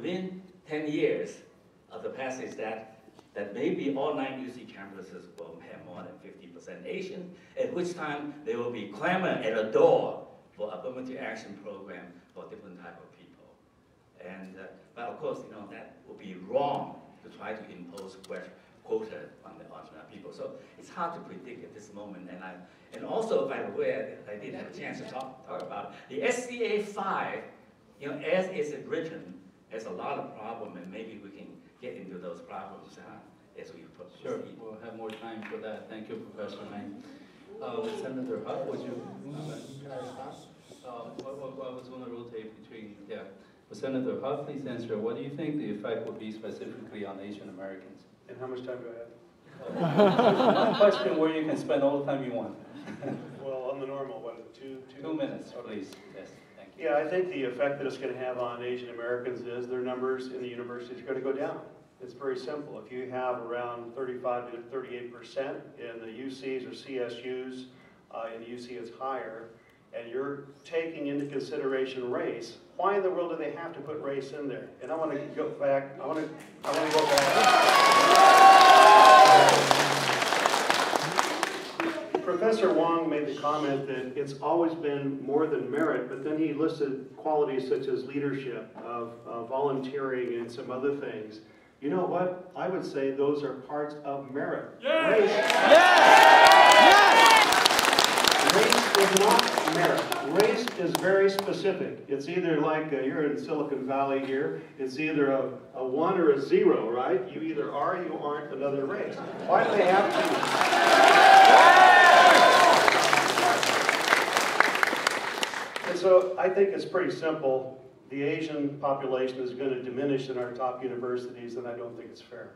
within 10 years of the passage that maybe all 9 UC campuses will have more than 50% Asian, at which time there will be clamor at a door for affirmative action program for different type of people. And, but of course, that would be wrong to try to impose quota on the people. So it's hard to predict at this moment. And also, by the way, I did have a chance to talk about the SCA5, as it's written, has a lot of problems, and maybe we can get into those problems as we proceed. Sure, we'll have more time for that. Thank you, Professor Wang. Senator Huff, would you? Can I start? I was going to rotate between, yeah. Senator Huff, please answer. What do you think the effect would be specifically on Asian Americans? And how much time do I have? One question where you can spend all the time you want. Well, on the normal, what, 2 minutes, please. Yes, thank you. Yeah, I think the effect that it's going to have on Asian Americans is their numbers in the universities are going to go down. It's very simple. If you have around 35 to 38% in the UCs or CSUs, in the UC it's higher, and you're taking into consideration race, why in the world do they have to put race in there? And I want to go back. I want to go back. Professor Wang made the comment that it's always been more than merit, but then he listed qualities such as leadership, of volunteering, and some other things. You know what? I would say those are parts of merit. Yes! Race, Yes! Race is not merit. Race is very specific. It's either like, you're in Silicon Valley here, it's either a 1 or a 0, right? You either are or you aren't another race. Why do they have to? And so I think it's pretty simple. The Asian population is going to diminish in our top universities, and I don't think it's fair.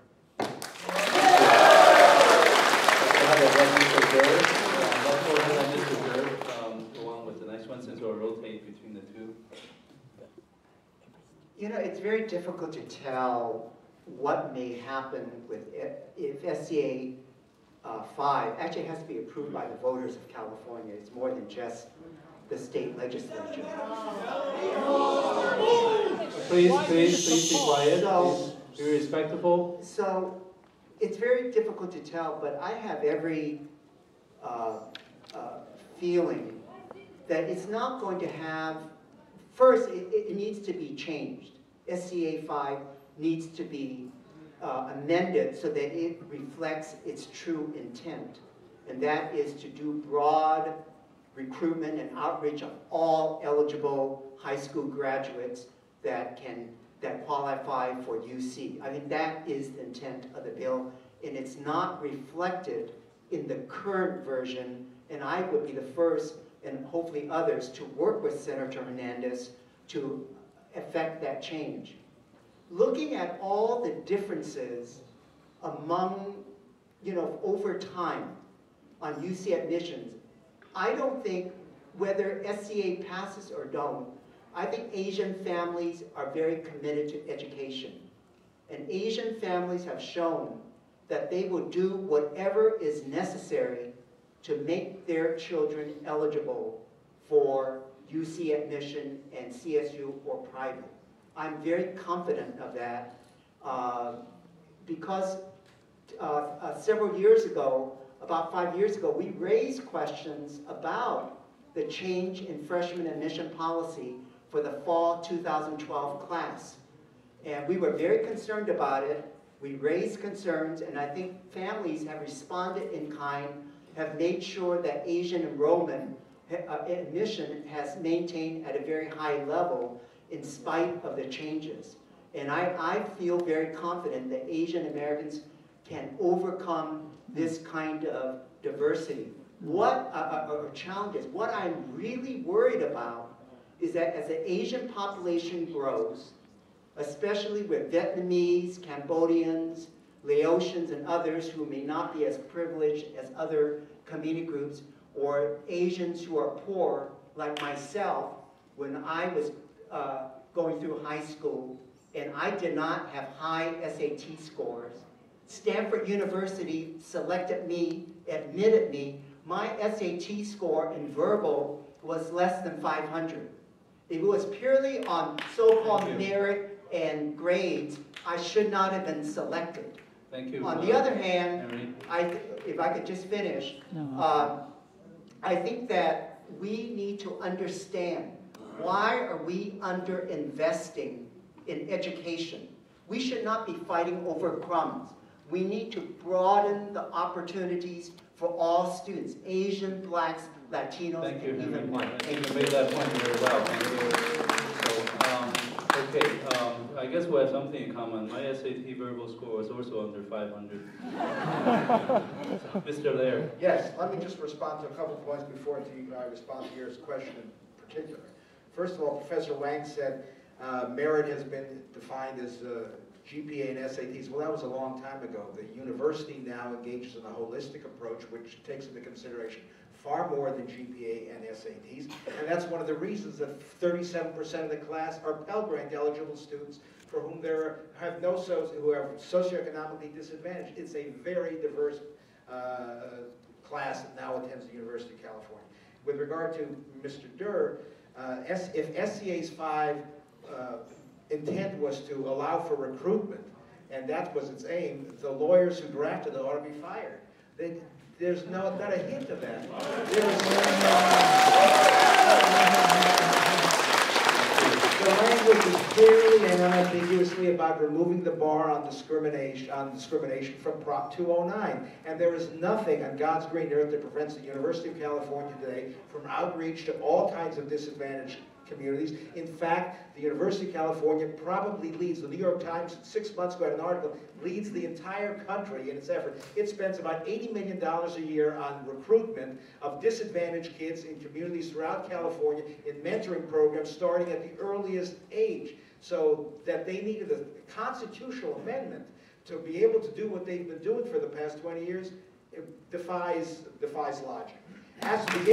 Along with the next one, since we'll rotate between the two. It's very difficult to tell what may happen with if SCA5 actually has to be approved by the voters of California. It's more than just the state legislature. Please be quiet. So, be respectful. So it's very difficult to tell, but I have every feeling that it's not going to have, first it needs to be changed. SCA5 needs to be amended so that it reflects its true intent, and that is to do broad recruitment and outreach of all eligible high school graduates that qualify for UC. I think that is the intent of the bill, and it's not reflected in the current version, and I would be the first, and hopefully others, to work with Senator Hernandez to effect that change. Looking at all the differences among, over time on UC admissions, I don't think whether SCA passes or don't, I think Asian families are very committed to education. And Asian families have shown that they will do whatever is necessary to make their children eligible for UC admission and CSU or private. I'm very confident of that because several years ago, about 5 years ago, we raised questions about the change in freshman admission policy for the fall 2012 class. And we were very concerned about it. We raised concerns, and I think families have responded in kind, have made sure that Asian enrollment admission has maintained at a very high level in spite of the changes. And I feel very confident that Asian Americans can overcome this kind of diversity. Or challenges. What I'm really worried about is that as the Asian population grows, especially with Vietnamese, Cambodians, Laotians, and others who may not be as privileged as other community groups, or Asians who are poor, like myself, when I was going through high school, and I did not have high SAT scores. Stanford University selected me, admitted me. My SAT score in verbal was less than 500. It was purely on so-called merit and grades, I should not have been selected. Thank you. On the other hand, Henry. if I could just finish, I think that we need to understand, why are we underinvesting in education? We should not be fighting over crumbs. We need to broaden the opportunities for all students, Asian, Blacks, Latinos, Thank you, and Henry. even white. You made that point very well. Thank you. So, okay, I guess we have something in common. My SAT verbal score was also under 500. Mr. Lehrer. Yes, let me just respond to a couple of points before I respond to your question in particular. First of all, Professor Wang said merit has been defined as GPA and SATs. Well, that was a long time ago. The university now engages in a holistic approach which takes into consideration far more than GPA and SATs, and that's one of the reasons that 37% of the class are Pell Grant eligible students for whom who are socioeconomically disadvantaged. It's a very diverse class that now attends the University of California. With regard to Mr. Durr, if SCA5 intent was to allow for recruitment, and that was its aim, the lawyers who drafted it ought to be fired. There's not a hint of that. The language is clearly and unambiguously about removing the bar on discrimination from Prop 209. And there is nothing on God's green earth that prevents the University of California today from outreach to all kinds of disadvantaged communities. In fact, the University of California probably leads, the New York Times 6 months ago had an article, leads the entire country in its effort. It spends about $80 million a year on recruitment of disadvantaged kids in communities throughout California in mentoring programs starting at the earliest age. So that they needed a constitutional amendment to be able to do what they've been doing for the past 20 years, it defies logic. As to the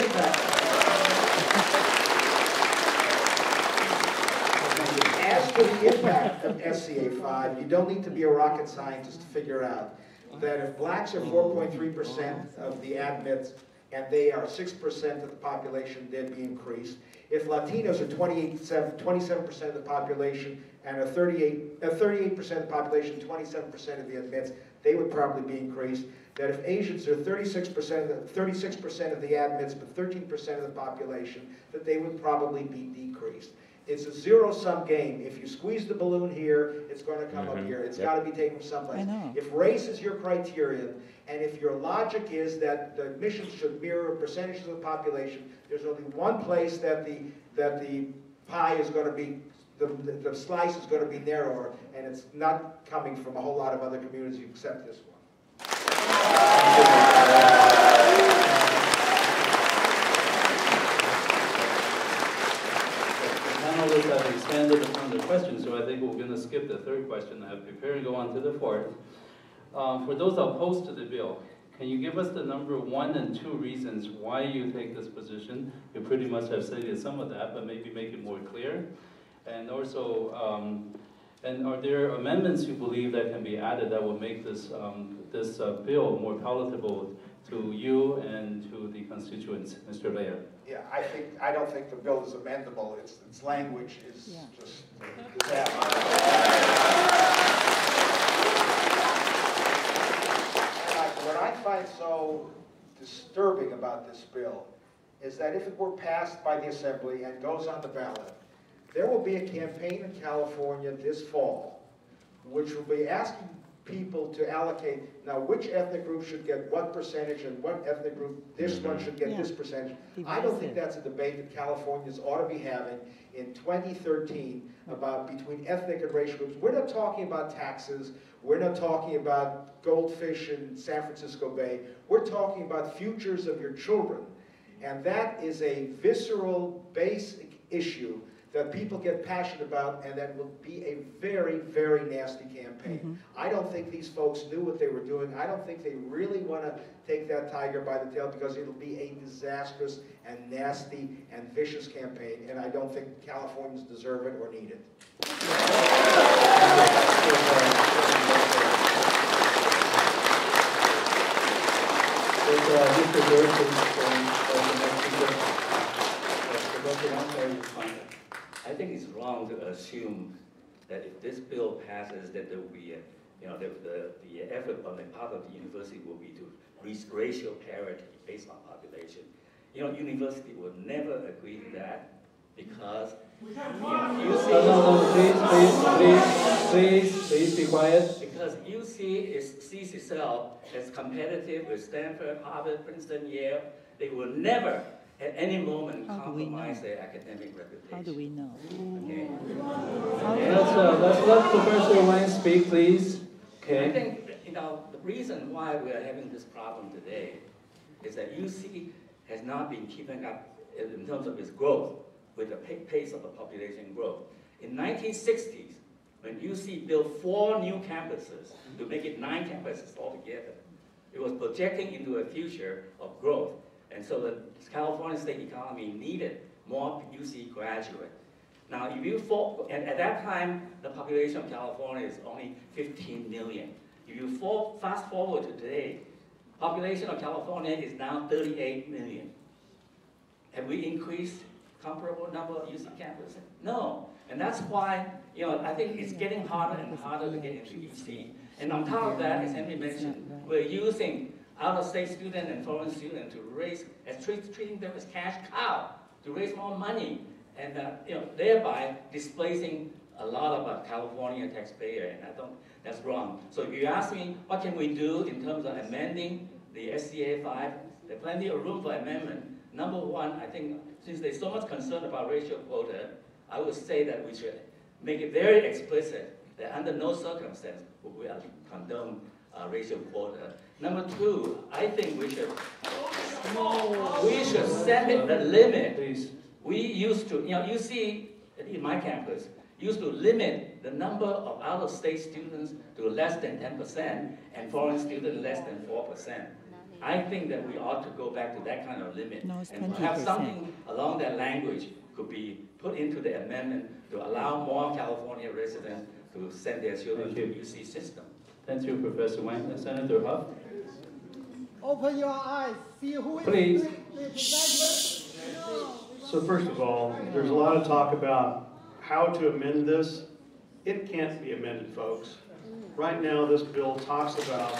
impact of SCA5, you don't need to be a rocket scientist to figure out that if blacks are 4.3% of the admits and they are 6% of the population, they'd be increased. If Latinos are 27% of the population and are 38% of the population, 27% of the admits, they would probably be increased. That if Asians are 36% of the admits but 13% of the population, that they would probably be decreased. It's a zero-sum game. If you squeeze the balloon here, it's going to come up here. It's got to be taken from someplace. If race is your criterion, and if your logic is that the admissions should mirror percentages of the population, there's only one place that the pie is going to be, the slice is going to be narrower, and it's not coming from a whole lot of other communities except this one. Panelists have expanded upon the question, so I think we're going to skip the third question I have prepared and go on to the fourth. For those opposed to the bill, can you give us the number 1 and 2 reasons why you take this position? You pretty much have stated some of that, but maybe make it more clear. And also, and are there amendments you believe that can be added that will make this bill more palatable to you and to the constituents, Mr. Lehrer? Yeah, I don't think the bill is amendable. Its language is just disaster. What I find so disturbing about this bill is that if it were passed by the Assembly and goes on the ballot, there will be a campaign in California this fall which will be asking people to allocate, now which ethnic group should get what percentage and what ethnic group, this one should get this percentage. I don't think that's a debate that Californians ought to be having in 2013 about between ethnic and racial groups. We're not talking about taxes. We're not talking about goldfish in San Francisco Bay. We're talking about futures of your children. And that is a visceral, basic issue that people get passionate about, and that will be a very, very nasty campaign. I don't think these folks knew what they were doing. I don't think they really want to take that tiger by the tail, because it'll be a disastrous and nasty and vicious campaign, and I don't think Californians deserve it or need it. I think it's wrong to assume that if bill passes, that there will be, the effort on the part of the university will be to reach racial parity based on population. University will never agree to that because you Please be quiet. Because UC sees itself as competitive with Stanford, Harvard, Princeton, Yale. They will never at any moment compromise their academic reputation. How do we know? Okay. Let's let Professor Wang speak, please. Okay. I think the reason why we are having this problem today is that UC has not been keeping up in terms of its growth with the pace of the population growth. In 1960s, when UC built 4 new campuses to make it 9 campuses altogether, it was projecting into a future of growth. And so the California state economy needed more UC graduates. Now, if you at that time, the population of California is only 15 million. If you fast forward to today, population of California is now 38 million. Have we increased comparable number of UC campuses? No. And that's why, I think it's getting harder and harder to get into UC. And on top of that, as Henry mentioned, we're using out-of-state students and foreign students to raise, treating them as cash cow, to raise more money, and thereby displacing a lot of California taxpayers, and I don't, that's wrong. So if you ask me, what can we do in terms of amending the SCA5, there's plenty of room for amendment. Number one, I think, since there's so much concern about racial quota, I would say that we should make it very explicit that under no circumstance will we condone racial quota. Number two, I think we should set it the limit. Please. We used to, you see, in my campus, used to limit the number of out-of-state students to less than 10% and foreign students less than 4%. I think that we ought to go back to that kind of limit. No, it's and perhaps 20%. something along that language could be put into the amendment to allow more California residents to send their children to the UC system. Thank you, Professor Wang. Senator Huff? Open your eyes, see who is Please. So first of all, there's a lot of talk about how to amend this. It can't be amended, folks. Right now, this bill talks about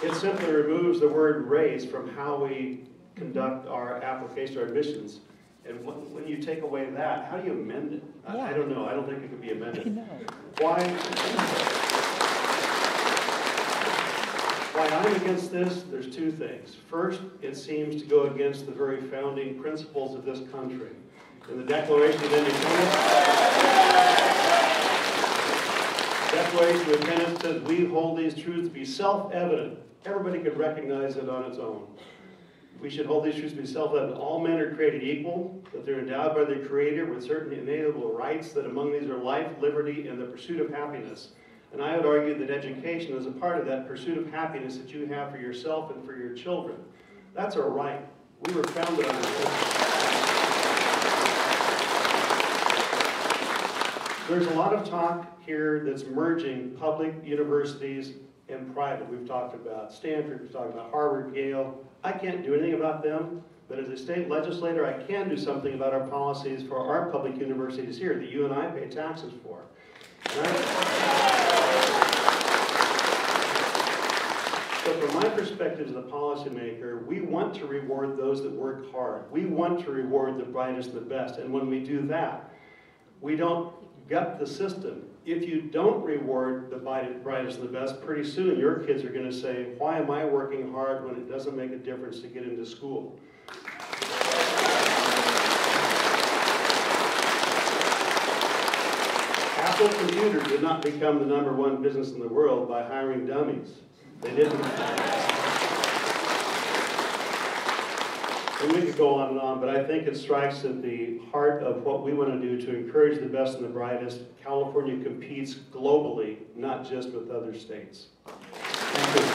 it simply removes the word race from how we conduct our application, our admissions. And when you take away that, how do you amend it? I don't know. I don't think it could be amended. Why I'm against this, there's 2 things. First, it seems to go against the very founding principles of this country. In the Declaration of Independence says, we hold these truths to be self-evident. Everybody could recognize it on its own. We should hold these truths to be self-evident. All men are created equal, that they're endowed by their Creator with certain inalienable rights, that among these are life, liberty, and the pursuit of happiness. And I would argue that education is a part of that pursuit of happiness that you have for yourself and for your children. That's a right. We were founded on this. There's a lot of talk here that's merging public universities and private. We've talked about Stanford, we've talked about Harvard, Yale. I can't do anything about them, but as a state legislator, I can do something about our policies for our public universities here that you and I pay taxes for. So from my perspective as a policymaker, we want to reward those that work hard. We want to reward the brightest and the best. And when we do that, we don't gut the system. If you don't reward the brightest and the best, pretty soon your kids are going to say, why am I working hard when it doesn't make a difference to get into school? Apple Computer did not become the #1 business in the world by hiring dummies. They didn't. And we could go on, but I think it strikes at the heart of what we want to do to encourage the best and the brightest. California competes globally, not just with other states. Thank you.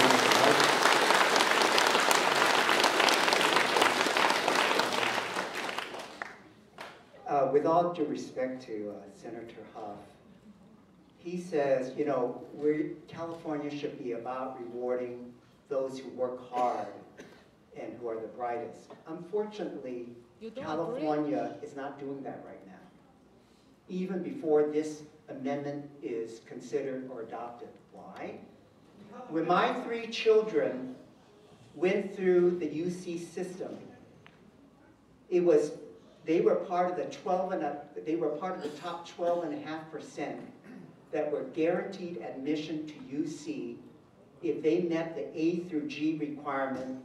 With all due respect to Senator Huff, he says, California should be about rewarding those who work hard and who are the brightest. Unfortunately, California is not doing that right now, even before this amendment is considered or adopted. Why? When my 3 children went through the UC system, they were part of the top 12.5% that were guaranteed admission to UC if they met the A through G requirement,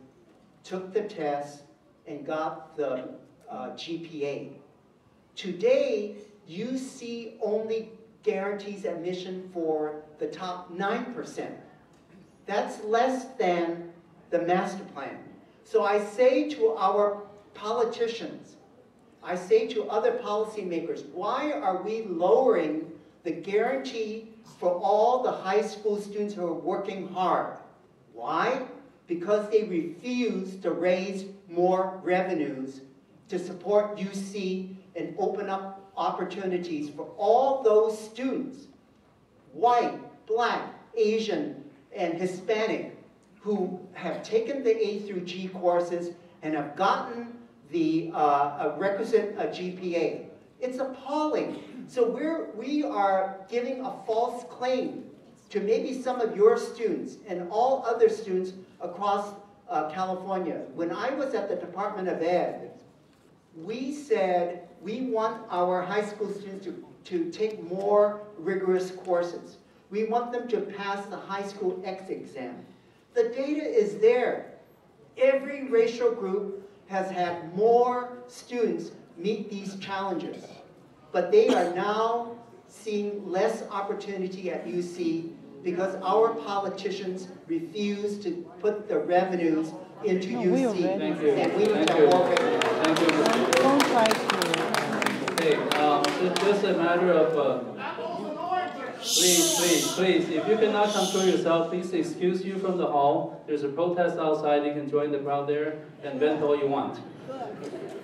took the test, and got the GPA. Today, UC only guarantees admission for the top 9%. That's less than the master plan. So I say to our politicians, I say to other policymakers, why are we lowering the guarantee for all the high school students who are working hard? Why? Because they refuse to raise more revenues to support UC and open up opportunities for all those students, white, black, Asian, and Hispanic, who have taken the A through G courses and have gotten the requisite GPA. It's appalling. So we are giving a false claim to maybe some of your students and all other students across California. When I was at the Department of Ed, we said we want our high school students to take more rigorous courses. We want them to pass the high school exam. The data is there. Every racial group has had more students meet these challenges. But they are now seeing less opportunity at UC because our politicians refuse to put the revenues into UC. Thank you. And we need Thank you. more revenue. Thank you, Mr. Don't try to. Okay, just a matter of... Please, if you cannot control yourself, please excuse you from the hall. There's a protest outside. You can join the crowd there and vent all you want.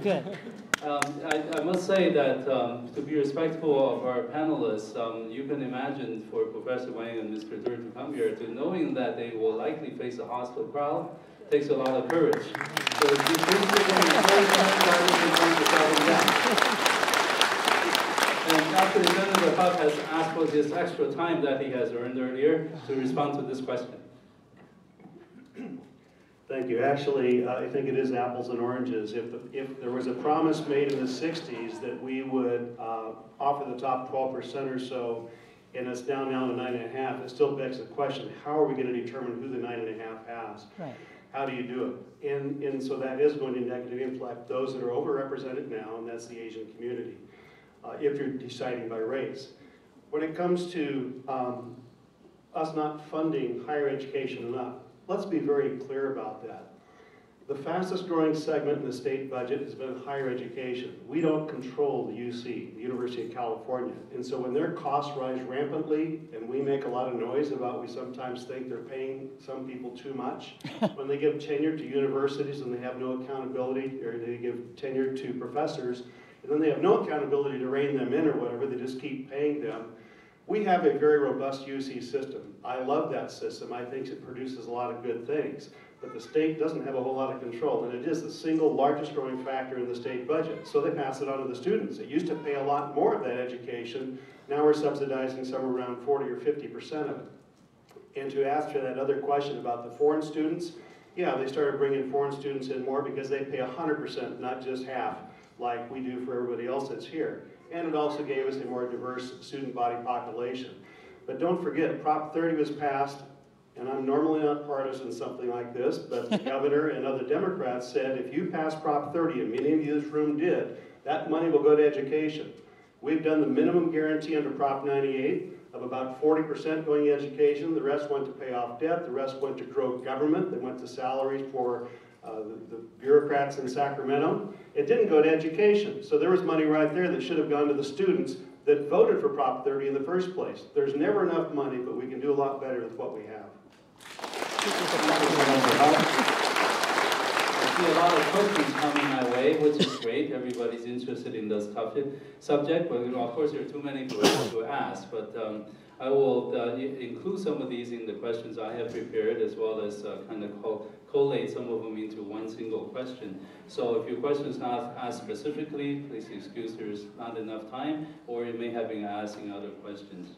Good. I must say that to be respectful of our panelists, you can imagine for Professor Wang and Mr. Dept to come here, to knowing that they will likely face a hostile crowd, takes a lot of courage. So if you please give them a and actually, Senator Huff has asked for this extra time that he has earned earlier to respond to this question. Thank you. Actually, I think it is apples and oranges. If there was a promise made in the 60s that we would offer the top 12% or so, and it's down now to 9.5, it still begs the question, how are we going to determine who the 9.5 has? Right. How do you do it? And so that is going to negatively impact those that are overrepresented now, and that's the Asian community, if you're deciding by race. When it comes to us not funding higher education enough, let's be very clear about that. The fastest growing segment in the state budget has been higher education. We don't control the UC, the University of California. And so when their costs rise rampantly, and we make a lot of noise about, we sometimes think they're paying some people too much. When they give tenure to universities and they have no accountability, or they give tenure to professors, and then they have no accountability to rein them in or whatever, they just keep paying them. We have a very robust UC system. I love that system. I think it produces a lot of good things. But the state doesn't have a whole lot of control, and it is the single largest growing factor in the state budget. So they pass it on to the students. It used to pay a lot more of that education. Now we're subsidizing somewhere around 40 or 50% of it. And to answer that other question about the foreign students, yeah, they started bringing foreign students in more because they pay 100%, not just half, like we do for everybody else that's here. And it also gave us a more diverse student body population. But don't forget, Prop 30 was passed, and I'm normally not partisan in something like this, but the governor and other Democrats said, if you pass Prop 30, and many of you in this room did, that money will go to education. We've done the minimum guarantee under Prop 98 of about 40% going to education. The rest went to pay off debt. The rest went to grow government. They went to salaries for the bureaucrats in Sacramento. It didn't go to education. So there was money right there that should have gone to the students that voted for Prop 30 in the first place. There's never enough money, but we can do a lot better with what we have. I see a lot of questions coming my way, which is great. Everybody's interested in this subject, but of course there are too many questions to ask. But I will include some of these in the questions I have prepared, as well as kind of collate some of them into one single question. So if your question is not asked specifically, please excuse there's not enough time, or it may have been asked in other questions.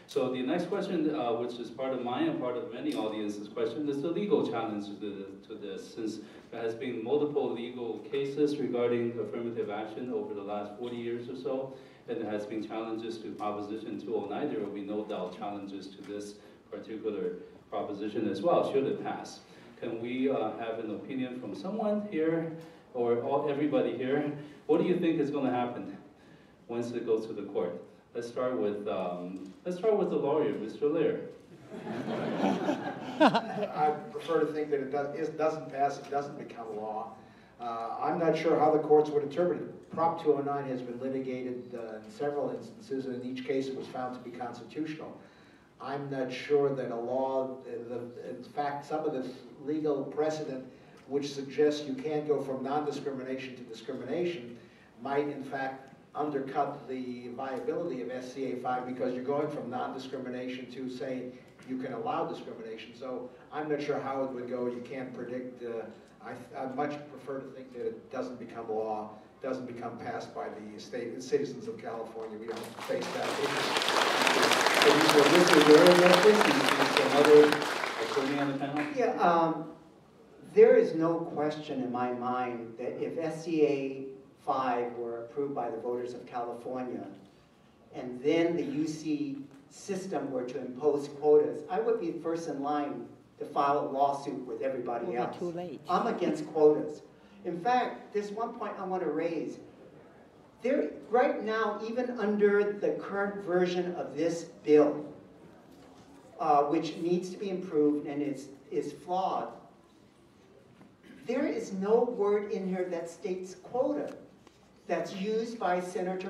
So the next question, which is part of mine and part of many audiences' question, is the legal challenge to this, since there has been multiple legal cases regarding affirmative action over the last 40 years or so, and there has been challenges to Proposition 209. There will be no doubt challenges to this particular proposition as well, should it pass. Can we have an opinion from someone here, or everybody here? What do you think is going to happen once it goes to the court? Let's start with the lawyer, Mr. Lehrer. I prefer to think that it doesn't pass, it doesn't become law. I'm not sure how the courts would interpret it. Prop 209 has been litigated in several instances, and in each case it was found to be constitutional. I'm not sure that a law, in fact, some of the legal precedent which suggests you can't go from non-discrimination to discrimination might in fact undercut the viability of SCA5, because you're going from non-discrimination to saying you can allow discrimination. So I'm not sure how it would go. You can't predict. I much prefer to think that it doesn't become law, doesn't become passed by the citizens of California. We don't face that issue. So Mr. Lehrer, some other attorney on the panel? Yeah, there is no question in my mind that if SCA5 were approved by the voters of California, and then the UC system were to impose quotas, I would be first in line to file a lawsuit with everybody else. Too late. I'm against quotas. In fact, there's one point I want to raise. There, right now, even under the current version of this bill, which needs to be improved and is flawed, there is no word in here that states quota that's used by Senator